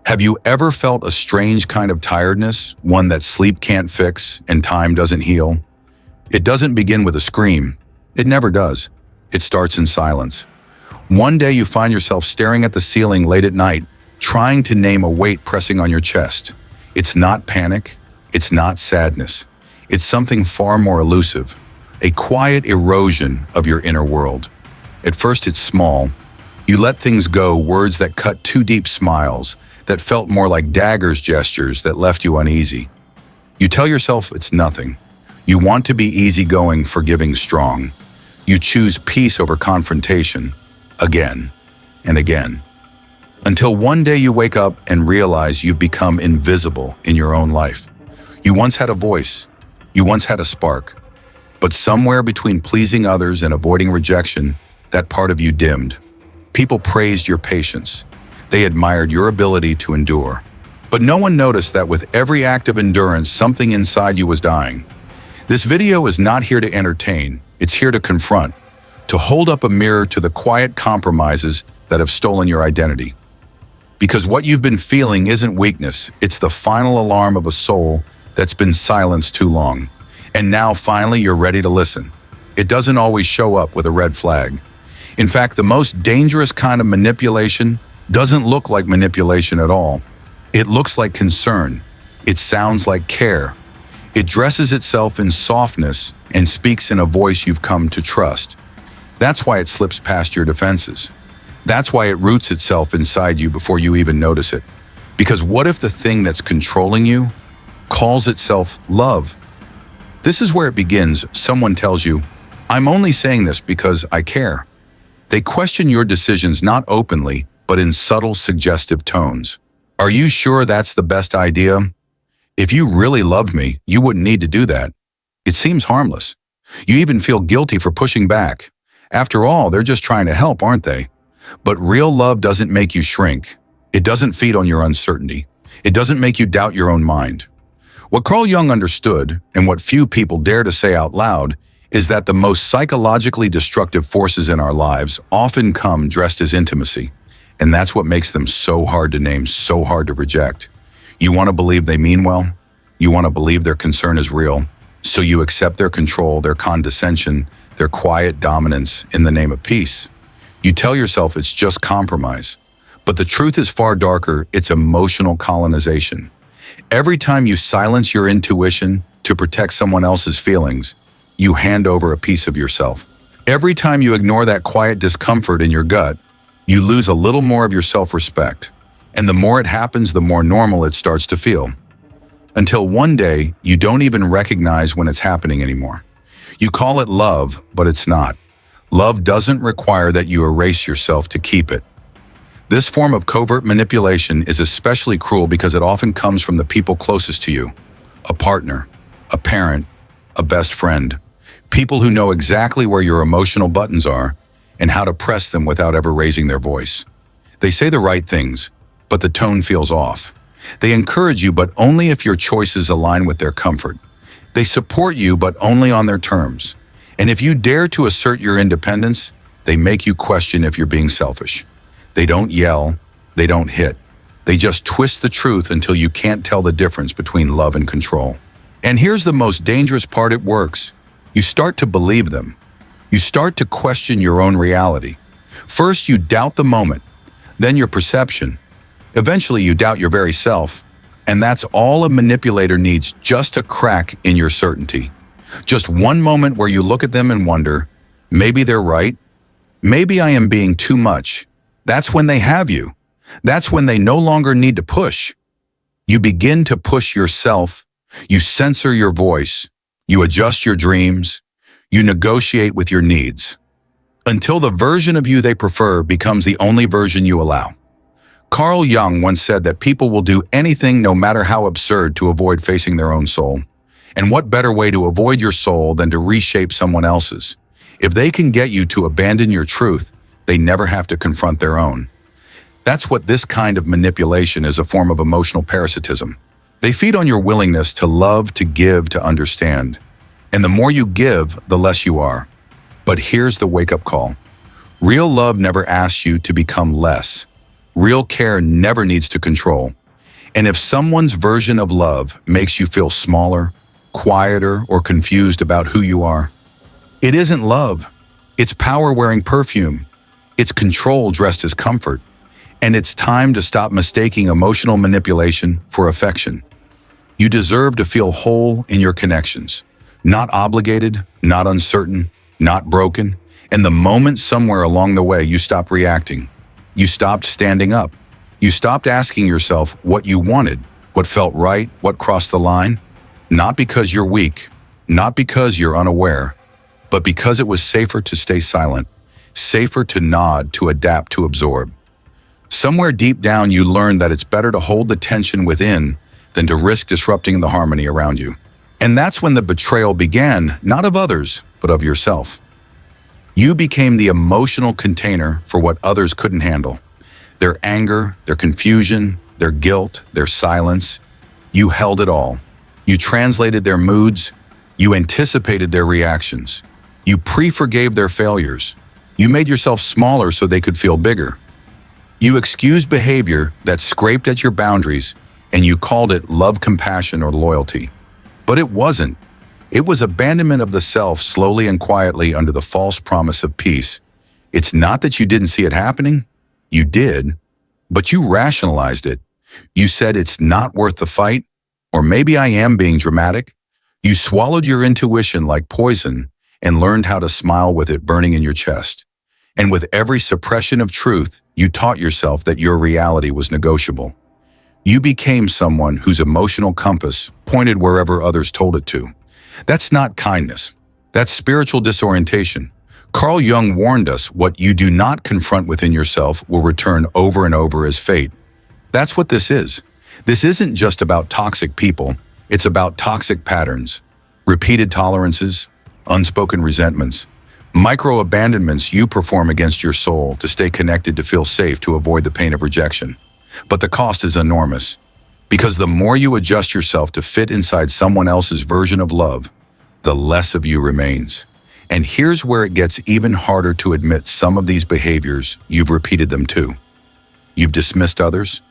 Have you ever felt a strange kind of tiredness, one that sleep can't fix and time doesn't heal? It doesn't begin with a scream. It never does. It starts in silence. One day you find yourself staring at the ceiling late at night, trying to name a weight pressing on your chest. It's not panic. It's not sadness. It's something far more elusive, a quiet erosion of your inner world. At first it's small. You let things go, words that cut too deep, smiles that felt more like daggers, gestures that left you uneasy. You tell yourself it's nothing. You want to be easygoing, forgiving, strong. You choose peace over confrontation, again and again. Until one day you wake up and realize you've become invisible in your own life. You once had a voice. You once had a spark. But somewhere between pleasing others and avoiding rejection, that part of you dimmed. People praised your patience. They admired your ability to endure. But no one noticed that with every act of endurance, something inside you was dying. This video is not here to entertain. It's here to confront, to hold up a mirror to the quiet compromises that have stolen your identity. Because what you've been feeling isn't weakness. It's the final alarm of a soul that's been silenced too long. And now finally you're ready to listen. It doesn't always show up with a red flag. In fact, the most dangerous kind of manipulation doesn't look like manipulation at all. It looks like concern. It sounds like care. It dresses itself in softness and speaks in a voice you've come to trust. That's why it slips past your defenses. That's why it roots itself inside you before you even notice it. Because what if the thing that's controlling you calls itself love? This is where it begins. Someone tells you, "I'm only saying this because I care." They question your decisions not openly, but in subtle, suggestive tones. Are you sure that's the best idea? If you really loved me, you wouldn't need to do that. It seems harmless. You even feel guilty for pushing back. After all, they're just trying to help, aren't they? But real love doesn't make you shrink. It doesn't feed on your uncertainty. It doesn't make you doubt your own mind. What Carl Jung understood, and what few people dare to say out loud, is that the most psychologically destructive forces in our lives often come dressed as intimacy. And that's what makes them so hard to name, so hard to reject. You want to believe they mean well. You want to believe their concern is real. So you accept their control, their condescension, their quiet dominance in the name of peace. You tell yourself it's just compromise. But the truth is far darker. It's emotional colonization. Every time you silence your intuition to protect someone else's feelings, you hand over a piece of yourself. Every time you ignore that quiet discomfort in your gut, you lose a little more of your self-respect. And the more it happens, the more normal it starts to feel. Until one day, you don't even recognize when it's happening anymore. You call it love, but it's not. Love doesn't require that you erase yourself to keep it. This form of covert manipulation is especially cruel because it often comes from the people closest to you. A partner, a parent, a best friend. People who know exactly where your emotional buttons are and how to press them without ever raising their voice. They say the right things, but the tone feels off. They encourage you, but only if your choices align with their comfort. They support you, but only on their terms. And if you dare to assert your independence, they make you question if you're being selfish. They don't yell, they don't hit. They just twist the truth until you can't tell the difference between love and control. And here's the most dangerous part: it works. You start to believe them. You start to question your own reality. First, you doubt the moment, then your perception. Eventually, you doubt your very self. And that's all a manipulator needs, just a crack in your certainty. Just one moment where you look at them and wonder, maybe they're right. Maybe I am being too much. That's when they have you. That's when they no longer need to push. You begin to push yourself. You censor your voice. You adjust your dreams. You negotiate with your needs. Until the version of you they prefer becomes the only version you allow. Carl Jung once said that people will do anything, no matter how absurd, to avoid facing their own soul. And what better way to avoid your soul than to reshape someone else's? If they can get you to abandon your truth, they never have to confront their own. That's what this kind of manipulation is, a form of emotional parasitism. They feed on your willingness to love, to give, to understand. And the more you give, the less you are. But here's the wake-up call. Real love never asks you to become less. Real care never needs to control. And if someone's version of love makes you feel smaller, quieter, or confused about who you are, it isn't love. It's power wearing perfume. It's control dressed as comfort. And it's time to stop mistaking emotional manipulation for affection. You deserve to feel whole in your connections. Not obligated, not uncertain, not broken. And the moment somewhere along the way you stopped reacting, you stopped standing up, you stopped asking yourself what you wanted, what felt right, what crossed the line, not because you're weak, not because you're unaware, but because it was safer to stay silent, safer to nod, to adapt, to absorb. Somewhere deep down you learned that it's better to hold the tension within than to risk disrupting the harmony around you. And that's when the betrayal began, not of others, but of yourself. You became the emotional container for what others couldn't handle. Their anger, their confusion, their guilt, their silence. You held it all. You translated their moods. You anticipated their reactions. You pre-forgave their failures. You made yourself smaller so they could feel bigger. You excused behavior that scraped at your boundaries, and you called it love, compassion, or loyalty. But it wasn't. It was abandonment of the self, slowly and quietly, under the false promise of peace. It's not that you didn't see it happening. You did, but you rationalized it. You said it's not worth the fight, or maybe I am being dramatic. You swallowed your intuition like poison and learned how to smile with it burning in your chest. And with every suppression of truth, you taught yourself that your reality was negotiable. You became someone whose emotional compass pointed wherever others told it to. That's not kindness. That's spiritual disorientation. Carl Jung warned us what you do not confront within yourself will return over and over as fate. That's what this is. This isn't just about toxic people. It's about toxic patterns, repeated tolerances, unspoken resentments, micro-abandonments you perform against your soul to stay connected, to feel safe, to avoid the pain of rejection. But the cost is enormous, because the more you adjust yourself to fit inside someone else's version of love, the less of you remains. And here's where it gets even harder to admit some of these behaviors you've repeated them too. You've dismissed others.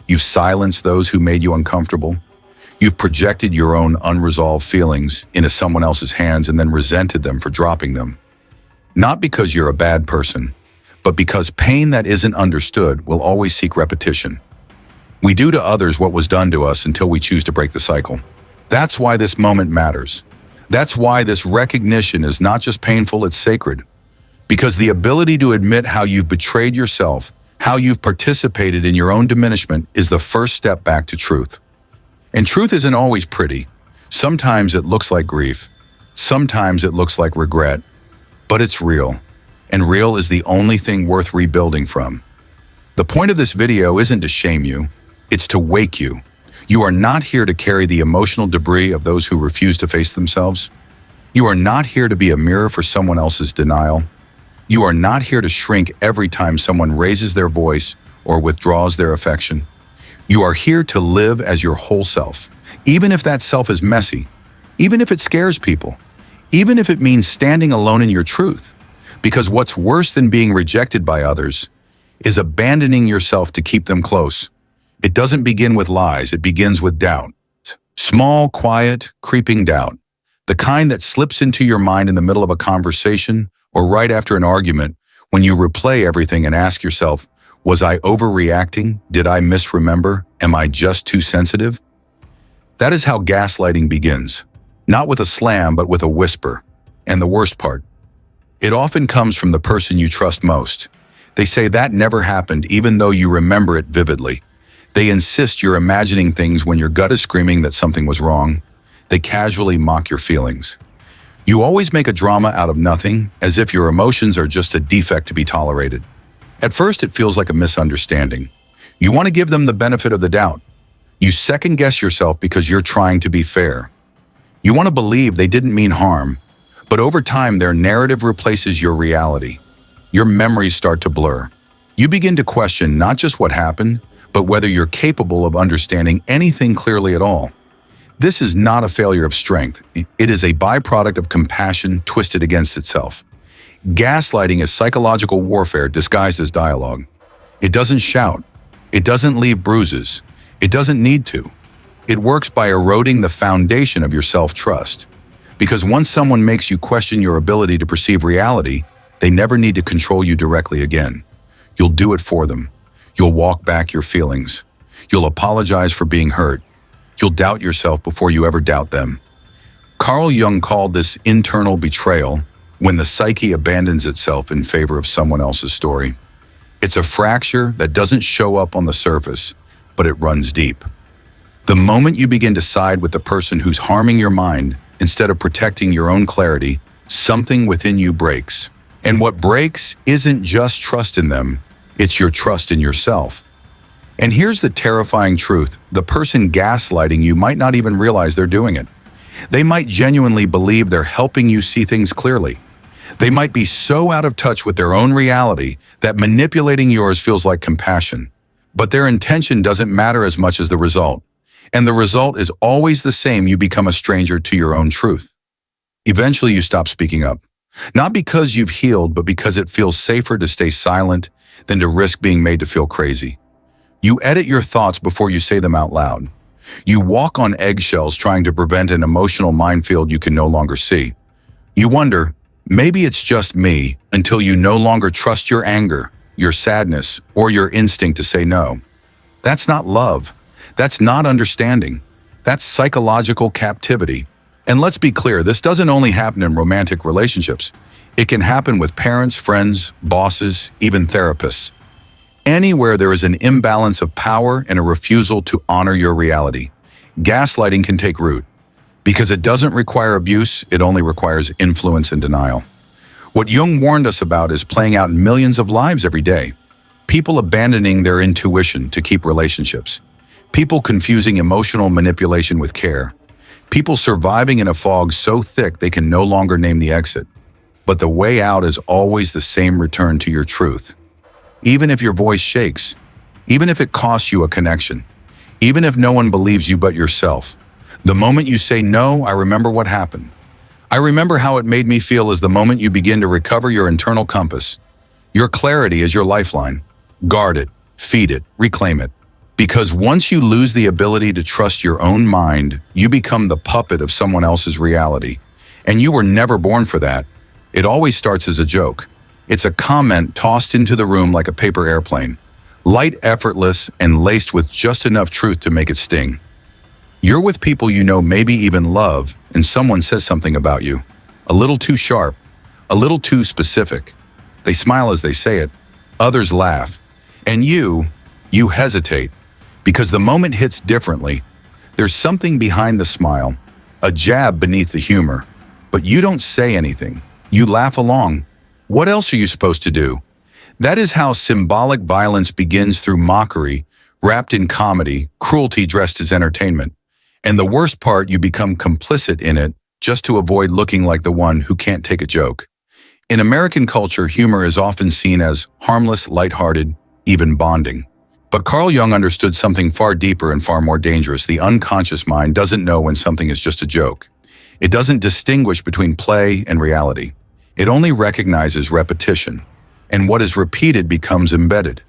You've silenced those who made you uncomfortable. You've projected your own unresolved feelings into someone else's hands and then resented them for dropping them. Not because you're a bad person, but because pain that isn't understood will always seek repetition. We do to others what was done to us until we choose to break the cycle. That's why this moment matters. That's why this recognition is not just painful, it's sacred. Because the ability to admit how you've betrayed yourself, how you've participated in your own diminishment, is the first step back to truth. And truth isn't always pretty. Sometimes it looks like grief. Sometimes it looks like regret. But it's real. And real is the only thing worth rebuilding from. The point of this video isn't to shame you. It's to wake you. You are not here to carry the emotional debris of those who refuse to face themselves. You are not here to be a mirror for someone else's denial. You are not here to shrink every time someone raises their voice or withdraws their affection. You are here to live as your whole self, even if that self is messy, even if it scares people, even if it means standing alone in your truth. Because what's worse than being rejected by others is abandoning yourself to keep them close. It doesn't begin with lies, it begins with doubt. Small, quiet, creeping doubt. The kind that slips into your mind in the middle of a conversation or right after an argument, when you replay everything and ask yourself, was I overreacting? Did I misremember? Am I just too sensitive? That is how gaslighting begins. Not with a slam, but with a whisper. And the worst part, it often comes from the person you trust most. They say that never happened, even though you remember it vividly. They insist you're imagining things when your gut is screaming that something was wrong. They casually mock your feelings. You always make a drama out of nothing, as if your emotions are just a defect to be tolerated. At first, it feels like a misunderstanding. You want to give them the benefit of the doubt. You second-guess yourself because you're trying to be fair. You want to believe they didn't mean harm, but over time, their narrative replaces your reality. Your memories start to blur. You begin to question not just what happened, but whether you're capable of understanding anything clearly at all. This is not a failure of strength. It is a byproduct of compassion twisted against itself. Gaslighting is psychological warfare disguised as dialogue. It doesn't shout. It doesn't leave bruises. It doesn't need to. It works by eroding the foundation of your self-trust. Because once someone makes you question your ability to perceive reality, they never need to control you directly again. You'll do it for them. You'll walk back your feelings. You'll apologize for being hurt. You'll doubt yourself before you ever doubt them. Carl Jung called this internal betrayal, when the psyche abandons itself in favor of someone else's story. It's a fracture that doesn't show up on the surface, but it runs deep. The moment you begin to side with the person who's harming your mind instead of protecting your own clarity, something within you breaks. And what breaks isn't just trust in them, it's your trust in yourself. And here's the terrifying truth: the person gaslighting you might not even realize they're doing it. They might genuinely believe they're helping you see things clearly. They might be so out of touch with their own reality that manipulating yours feels like compassion. But their intention doesn't matter as much as the result. And the result is always the same: you become a stranger to your own truth. Eventually you stop speaking up. Not because you've healed, but because it feels safer to stay silent than to risk being made to feel crazy. You edit your thoughts before you say them out loud. You walk on eggshells trying to prevent an emotional minefield you can no longer see. You wonder, maybe it's just me, until you no longer trust your anger, your sadness, or your instinct to say no. That's not love. That's not understanding. That's psychological captivity. And let's be clear, this doesn't only happen in romantic relationships. It can happen with parents, friends, bosses, even therapists. Anywhere there is an imbalance of power and a refusal to honor your reality, gaslighting can take root. Because it doesn't require abuse, it only requires influence and denial. What Jung warned us about is playing out in millions of lives every day. People abandoning their intuition to keep relationships. People confusing emotional manipulation with care. People surviving in a fog so thick they can no longer name the exit. But the way out is always the same: return to your truth. Even if your voice shakes, even if it costs you a connection, even if no one believes you but yourself, the moment you say, "No, I remember what happened. I remember how it made me feel," is the moment you begin to recover your internal compass. Your clarity is your lifeline. Guard it, feed it, reclaim it. Because once you lose the ability to trust your own mind, you become the puppet of someone else's reality. And you were never born for that. It always starts as a joke. It's a comment tossed into the room like a paper airplane. Light, effortless, and laced with just enough truth to make it sting. You're with people you know, maybe even love, and someone says something about you. A little too sharp, a little too specific. They smile as they say it. Others laugh. And you hesitate. Because the moment hits differently. There's something behind the smile, a jab beneath the humor. But you don't say anything. You laugh along. What else are you supposed to do? That is how symbolic violence begins, through mockery, wrapped in comedy, cruelty dressed as entertainment. And the worst part, you become complicit in it just to avoid looking like the one who can't take a joke. In American culture, humor is often seen as harmless, lighthearted, even bonding. But Carl Jung understood something far deeper and far more dangerous. The unconscious mind doesn't know when something is just a joke. It doesn't distinguish between play and reality. It only recognizes repetition, and what is repeated becomes embedded.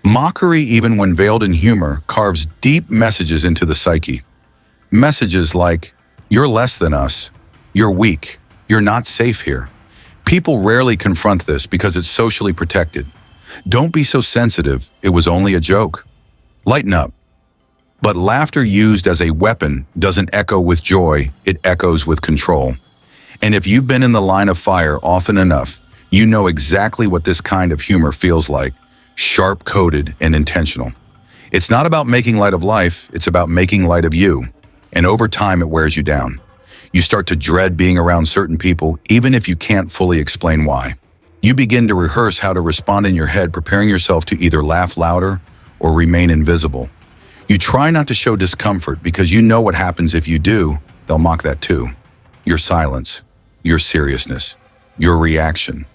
Mockery, even when veiled in humor, carves deep messages into the psyche. Messages like, "You're less than us," "You're weak," "You're not safe here." People rarely confront this because it's socially protected. "Don't be so sensitive, it was only a joke. Lighten up." But laughter used as a weapon doesn't echo with joy, it echoes with control. And if you've been in the line of fire often enough, you know exactly what this kind of humor feels like: sharp-coded and intentional. It's not about making light of life, it's about making light of you. And over time, it wears you down. You start to dread being around certain people, even if you can't fully explain why. You begin to rehearse how to respond in your head, preparing yourself to either laugh louder or remain invisible. You try not to show discomfort because you know what happens if you do. They'll mock that too. Your silence, your seriousness, your reaction.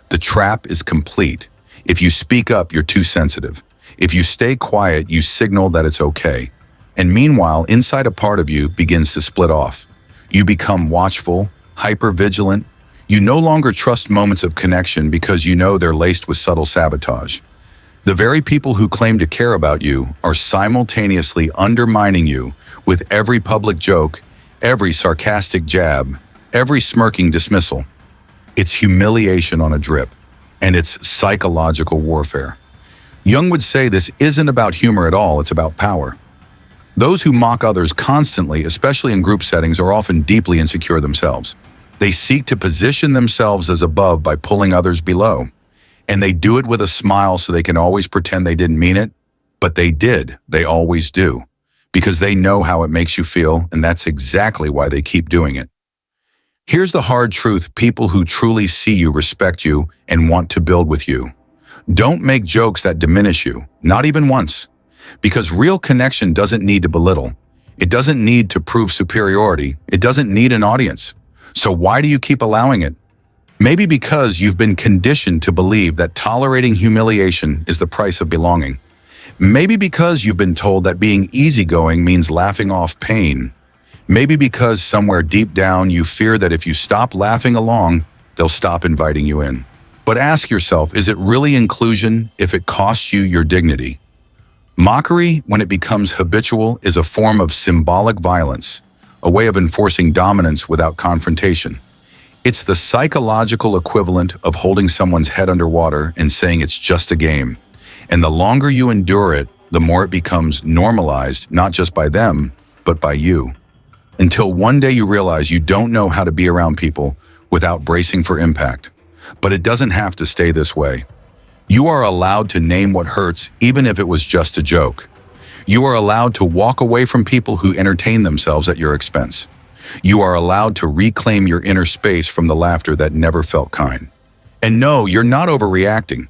The trap is complete. If you speak up, you're too sensitive. If you stay quiet, you signal that it's okay. And meanwhile, inside a part of you begins to split off. You become watchful, hyper-vigilant. You no longer trust moments of connection because you know they're laced with subtle sabotage. The very people who claim to care about you are simultaneously undermining you with every public joke, every sarcastic jab, every smirking dismissal. It's humiliation on a drip, and it's psychological warfare. Jung would say this isn't about humor at all, it's about power. Those who mock others constantly, especially in group settings, are often deeply insecure themselves. They seek to position themselves as above by pulling others below. And they do it with a smile so they can always pretend they didn't mean it. But they did. They always do. Because they know how it makes you feel, and that's exactly why they keep doing it. Here's the hard truth: people who truly see you respect you and want to build with you. Don't make jokes that diminish you, not even once. Because real connection doesn't need to belittle. It doesn't need to prove superiority. It doesn't need an audience. So why do you keep allowing it? Maybe because you've been conditioned to believe that tolerating humiliation is the price of belonging. Maybe because you've been told that being easygoing means laughing off pain. Maybe because somewhere deep down you fear that if you stop laughing along, they'll stop inviting you in. But ask yourself, is it really inclusion if it costs you your dignity? Mockery, when it becomes habitual, is a form of symbolic violence, a way of enforcing dominance without confrontation. It's the psychological equivalent of holding someone's head underwater and saying it's just a game. And the longer you endure it, the more it becomes normalized, not just by them, but by you. Until one day you realize you don't know how to be around people without bracing for impact. But it doesn't have to stay this way. You are allowed to name what hurts, even if it was just a joke. You are allowed to walk away from people who entertain themselves at your expense. You are allowed to reclaim your inner space from the laughter that never felt kind. And no, you're not overreacting.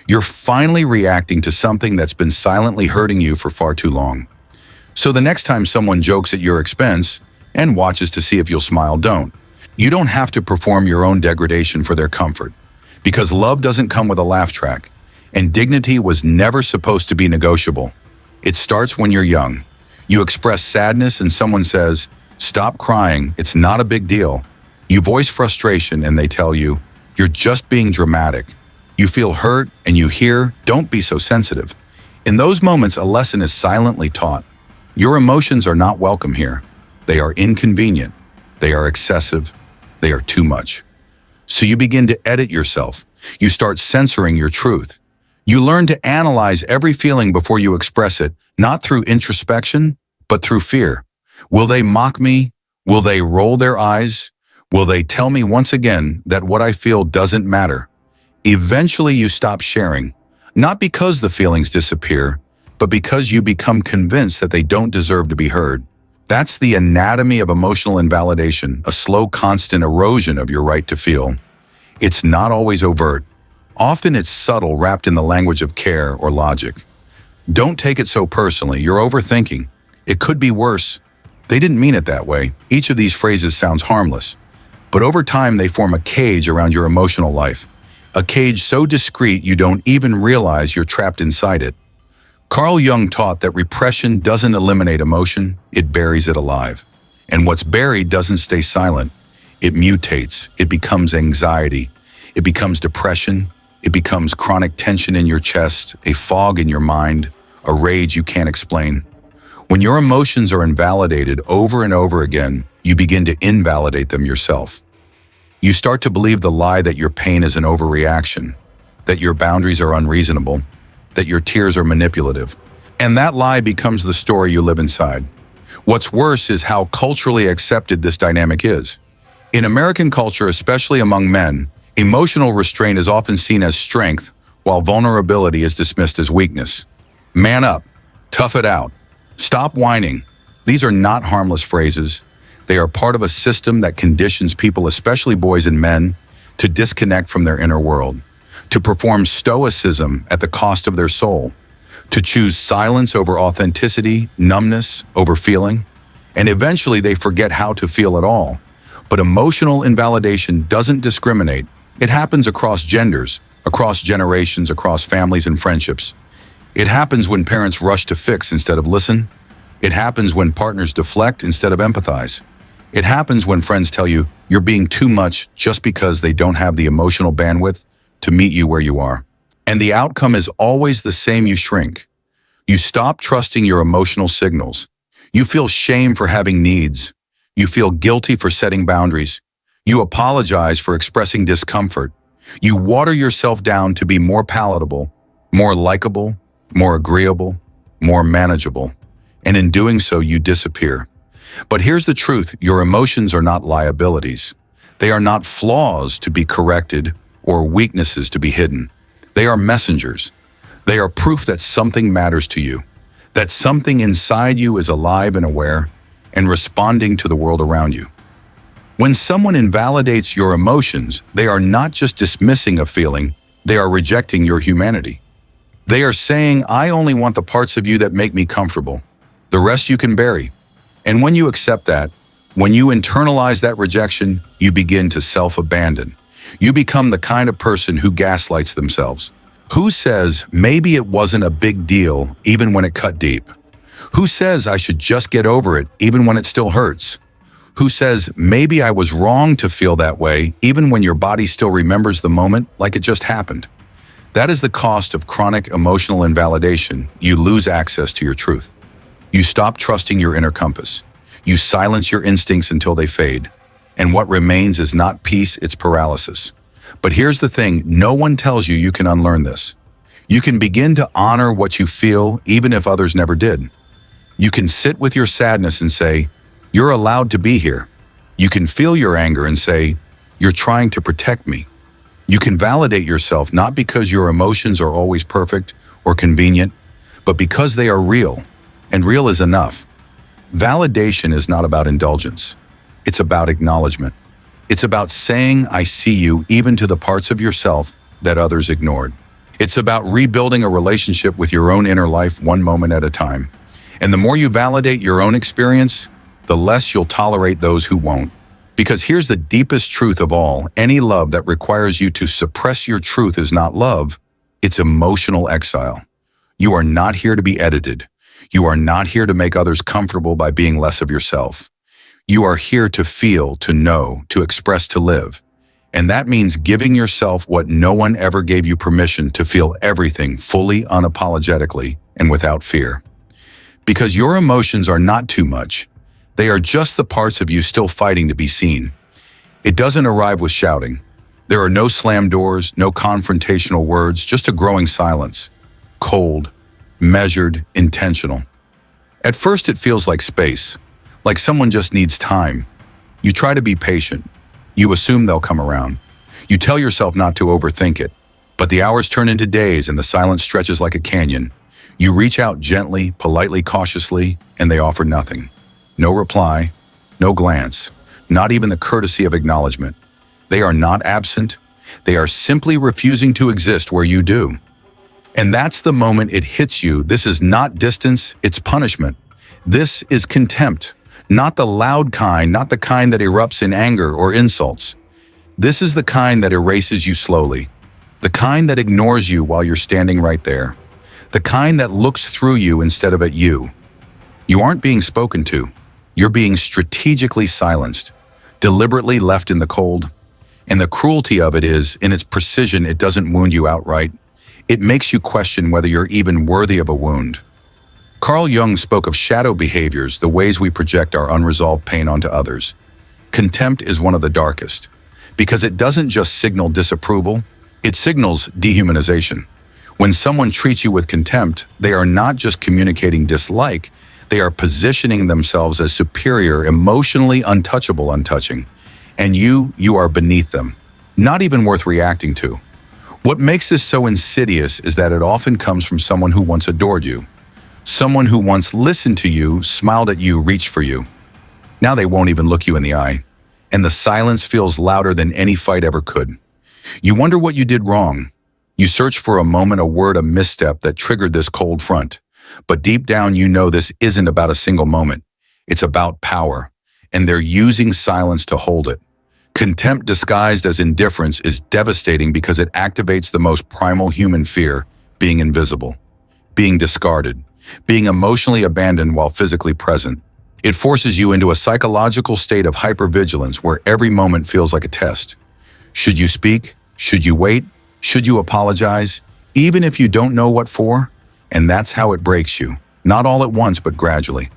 You're finally reacting to something that's been silently hurting you for far too long. So the next time someone jokes at your expense and watches to see if you'll smile, don't. You don't have to perform your own degradation for their comfort. Because love doesn't come with a laugh track, and dignity was never supposed to be negotiable. It starts when you're young. You express sadness and someone says, "Stop crying, it's not a big deal." You voice frustration and they tell you, "You're just being dramatic." You feel hurt and you hear, "Don't be so sensitive." In those moments, a lesson is silently taught. Your emotions are not welcome here. They are inconvenient. They are excessive. They are too much. So you begin to edit yourself. You start censoring your truth. You learn to analyze every feeling before you express it, not through introspection, but through fear. Will they mock me? Will they roll their eyes? Will they tell me once again that what I feel doesn't matter? Eventually you stop sharing, not because the feelings disappear, but because you become convinced that they don't deserve to be heard. That's the anatomy of emotional invalidation, a slow, constant erosion of your right to feel. It's not always overt. Often it's subtle, wrapped in the language of care or logic. Don't take it so personally. You're overthinking. It could be worse. They didn't mean it that way. Each of these phrases sounds harmless. But over time, they form a cage around your emotional life. A cage so discreet you don't even realize you're trapped inside it. Carl Jung taught that repression doesn't eliminate emotion, it buries it alive. And what's buried doesn't stay silent. It mutates. It becomes anxiety. It becomes depression. It becomes chronic tension in your chest, a fog in your mind, a rage you can't explain. When your emotions are invalidated over and over again, you begin to invalidate them yourself. You start to believe the lie that your pain is an overreaction, that your boundaries are unreasonable, that your tears are manipulative. And that lie becomes the story you live inside. What's worse is how culturally accepted this dynamic is. In American culture, especially among men, emotional restraint is often seen as strength, while vulnerability is dismissed as weakness. Man up, tough it out, stop whining. These are not harmless phrases. They are part of a system that conditions people, especially boys and men, to disconnect from their inner world, to perform stoicism at the cost of their soul, to choose silence over authenticity, numbness over feeling, and eventually they forget how to feel at all. But emotional invalidation doesn't discriminate. It happens across genders, across generations, across families and friendships. It happens when parents rush to fix instead of listen. It happens when partners deflect instead of empathize. It happens when friends tell you you're being too much just because they don't have the emotional bandwidth to meet you where you are. And the outcome is always the same: you shrink. You stop trusting your emotional signals. You feel shame for having needs. You feel guilty for setting boundaries. You apologize for expressing discomfort. You water yourself down to be more palatable, more likable, more agreeable, more manageable. And in doing so, you disappear. But here's the truth: your emotions are not liabilities. They are not flaws to be corrected or weaknesses to be hidden. They are messengers. They are proof that something matters to you, that something inside you is alive and aware and responding to the world around you. When someone invalidates your emotions, they are not just dismissing a feeling, they are rejecting your humanity. They are saying, I only want the parts of you that make me comfortable. The rest you can bury. And when you accept that, when you internalize that rejection, you begin to self-abandon. You become the kind of person who gaslights themselves. Who says, maybe it wasn't a big deal even when it cut deep? Who says I should just get over it even when it still hurts? Who says, maybe I was wrong to feel that way even when your body still remembers the moment like it just happened? That is the cost of chronic emotional invalidation. You lose access to your truth. You stop trusting your inner compass. You silence your instincts until they fade. And what remains is not peace, it's paralysis. But here's the thing: no one tells you you can unlearn this. You can begin to honor what you feel even if others never did. You can sit with your sadness and say, you're allowed to be here. You can feel your anger and say, you're trying to protect me. You can validate yourself not because your emotions are always perfect or convenient, but because they are real, and real is enough. Validation is not about indulgence. It's about acknowledgement. It's about saying, I see you, even to the parts of yourself that others ignored. It's about rebuilding a relationship with your own inner life one moment at a time. And the more you validate your own experience, the less you'll tolerate those who won't. Because here's the deepest truth of all: any love that requires you to suppress your truth is not love, it's emotional exile. You are not here to be edited. You are not here to make others comfortable by being less of yourself. You are here to feel, to know, to express, to live. And that means giving yourself what no one ever gave you permission to feel: everything fully, unapologetically, and without fear. Because your emotions are not too much. They are just the parts of you still fighting to be seen. It doesn't arrive with shouting. There are no slam doors, no confrontational words, just a growing silence. Cold, measured, intentional. At first it feels like space, like someone just needs time. You try to be patient. You assume they'll come around. You tell yourself not to overthink it. But the hours turn into days and the silence stretches like a canyon. You reach out gently, politely, cautiously, and they offer nothing. No reply, no glance, not even the courtesy of acknowledgement. They are not absent. They are simply refusing to exist where you do. And that's the moment it hits you. This is not distance, it's punishment. This is contempt. Not the loud kind, not the kind that erupts in anger or insults. This is the kind that erases you slowly. The kind that ignores you while you're standing right there. The kind that looks through you instead of at you. You aren't being spoken to. You're being strategically silenced, deliberately left in the cold. And the cruelty of it is, in its precision, it doesn't wound you outright. It makes you question whether you're even worthy of a wound. Carl Jung spoke of shadow behaviors, the ways we project our unresolved pain onto others. Contempt is one of the darkest, because it doesn't just signal disapproval, it signals dehumanization. When someone treats you with contempt, they are not just communicating dislike, they are positioning themselves as superior, emotionally untouchable, untouching. And you are beneath them, not even worth reacting to. What makes this so insidious is that it often comes from someone who once adored you. Someone who once listened to you, smiled at you, reached for you. Now they won't even look you in the eye. And the silence feels louder than any fight ever could. You wonder what you did wrong. You search for a moment, a word, a misstep that triggered this cold front. But deep down, you know this isn't about a single moment. It's about power. And they're using silence to hold it. Contempt disguised as indifference is devastating because it activates the most primal human fear: being invisible, being discarded, being emotionally abandoned while physically present. It forces you into a psychological state of hypervigilance where every moment feels like a test. Should you speak? Should you wait? Should you apologize? even if you don't know what for, and that's how it breaks you. Not all at once, but gradually.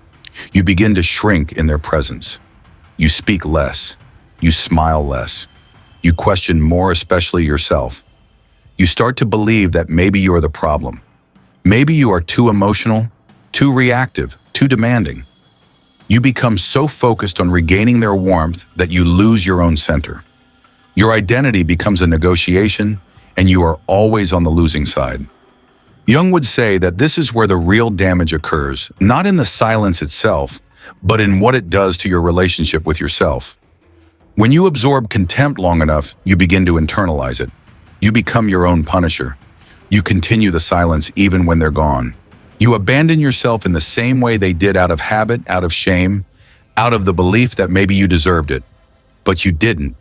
You begin to shrink in their presence. You speak less. You smile less. You question more, especially yourself. You start to believe that maybe you're the problem. Maybe you are too emotional, too reactive, too demanding. You become so focused on regaining their warmth that you lose your own center. Your identity becomes a negotiation, and you are always on the losing side. Jung would say that this is where the real damage occurs, not in the silence itself, but in what it does to your relationship with yourself. When you absorb contempt long enough, you begin to internalize it. You become your own punisher. You continue the silence even when they're gone. You abandon yourself in the same way they did, out of habit, out of shame, out of the belief that maybe you deserved it. But you didn't.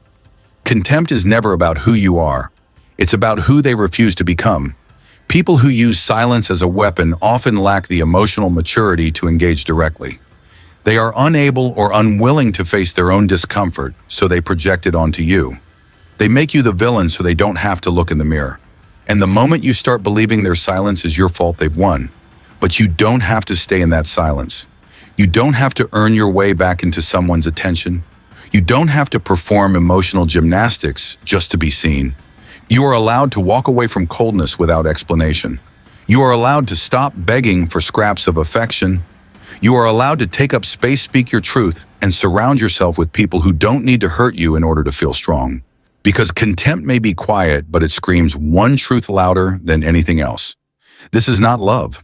Contempt is never about who you are. It's about who they refuse to become. People who use silence as a weapon often lack the emotional maturity to engage directly. They are unable or unwilling to face their own discomfort, so they project it onto you. They make you the villain so they don't have to look in the mirror. And the moment you start believing their silence is your fault, they've won. But you don't have to stay in that silence. You don't have to earn your way back into someone's attention. You don't have to perform emotional gymnastics just to be seen. You are allowed to walk away from coldness without explanation. You are allowed to stop begging for scraps of affection. You are allowed to take up space, speak your truth, and surround yourself with people who don't need to hurt you in order to feel strong. Because contempt may be quiet, but it screams one truth louder than anything else. This is not love.